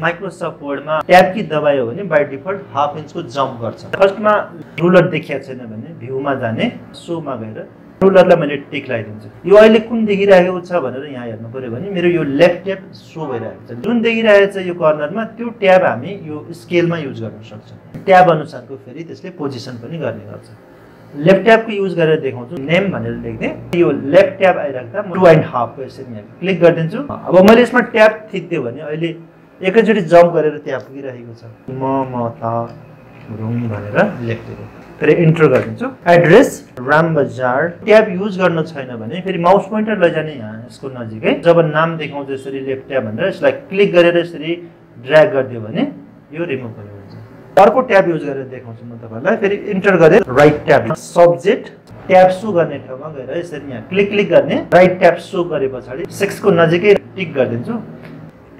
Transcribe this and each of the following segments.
Microsoft वर्डमा tab की दबायो भने by default half इन्चको jump गर्छ। फर्स्टमा रुलर देखिया छैन भने भ्यूमा जाने सोमा गएर रुलरलाई मैले टिक लगाइदिन्छु। यो अहिले कुन देखिरहेको छ भनेर यहाँ हेर्नु पर्यो भने मेरो यो लेफ्ट ट्याब सो भइरहेको छ। जुन देखिरहेको छ यो कर्नरमा त्यो ट्याब हामी यो स्केलमा युज गर्न सक्छौँ। ट्याब अनुसारको फेरि त्यसले पोजिसन पनि गर्ने गर्छ। लेफ्ट ट्याबको युज गरेर देखाउँछु। नेम भनेर लेख्ने यो लेफ्ट ट्याब आइराख्दा म 2.5 को यसरी यहाँ क्लिक गरिदिन्छु। अब मैले यसमा ट्याब थिच्दियो भने अहिले एकैचोटि जम्प गरेर त्यहाँ पुगिरहेको छ। म ता रुम भनेर लेख्दिनु। फेरि इन्टर गरिदिन्छु। एड्रेस राम बजार। ट्याब युज गर्न छैन भने फेरि माउस पोइन्टर लैजाने यहाँ यसको नजिकै। जब नाम देखाउँछ यसरी लेफ्ट ट्याब भनेर यसलाई क्लिक गरेर यसरी ड्र्याग गरिदियो भने यो रिमुभ पनि हुन्छ। अर्को ट्याब युज गरेर देखाउँछु म तपाईलाई। फेरि इन्टर गरेर right tab subject tab so गर्ने ठाउँमा गएर यसरी यहाँ क्लिक गर्ने। राइट ट्याब सो गरे पछाडि 6 को नजिकै टिक गरिदिन्छु।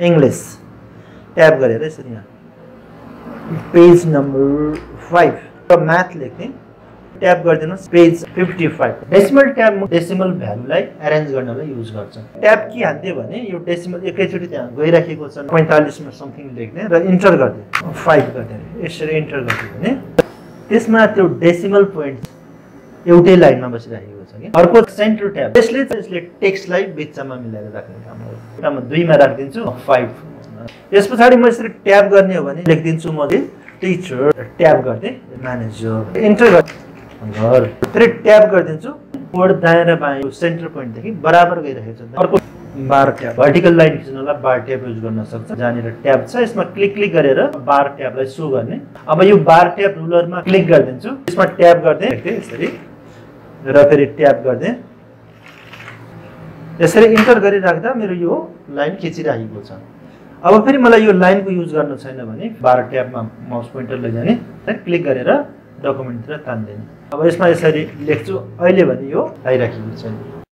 इङ्ग्लिस ट्याब गरेर यसरी यहाँ पेज नम्बर 5 र म्याथ लेख्ने ट्याब गरिदिनुहोस्। पेज 55 डेसिमल ट्याब डेसिमल भ्यालुलाई एरेन्ज गर्नलाई युज गर्छ। ट्याब के हान्दियो भने यो डेसिमल एकैचोटि त्यहाँ गइराखेको छ 45 मा समथिङ लेख्ने र इन्टर गर्दियो 5 गर्दियो। यसरी इन्टर गर्दियो भने त्यसमा त्यो डेसिमल पोइन्ट एउटै लाइनमा बसिरहेको छ कि। अर्को सेन्टर ट्याब यसले टेक्स्टलाई बिचमा मिलाएर राख्ने काम हो। म 2 मा राख्दिन्छु 5। यस पछाडि म यसरी ट्याब गर्ने हो भने लेख्दिन्छु म टिचर ट्याब गर्दै म्यानेजर इन्टर घर फेरि ट्याब गरिदिन्छु। वर्ड दायाँ र बायाँ सेन्टर पोइन्टदेखि बराबर गइरहेको छ। अर्को बार ट्याब भर्टिकल लाइन खिच्नलाई बार ट्याब युज गर्न सक्छ। जहाँनिर ट्याब छ यसमा क्लिक गरेर बार ट्याबलाई सो गर्ने। अब यो बार ट्याब रुलरमा क्लिक गरिदिन्छु। यसमा ट्याब गर्दै यसरी र फेरि ट्याब गर्दै यसरी इन्टर गरिराख्दा मेरो यो लाइन खिचिरहेको छ। अब फेरि मलाई यो लाइनको युज गर्न छैन भने बार ट्याबमा माउस पोइन्टर लैजाने क्लिक गरेर डकुमेन्टतिर तान्दिने। अब यसमा यसरी लेख्छु अहिले भने यो आइराखेको छ।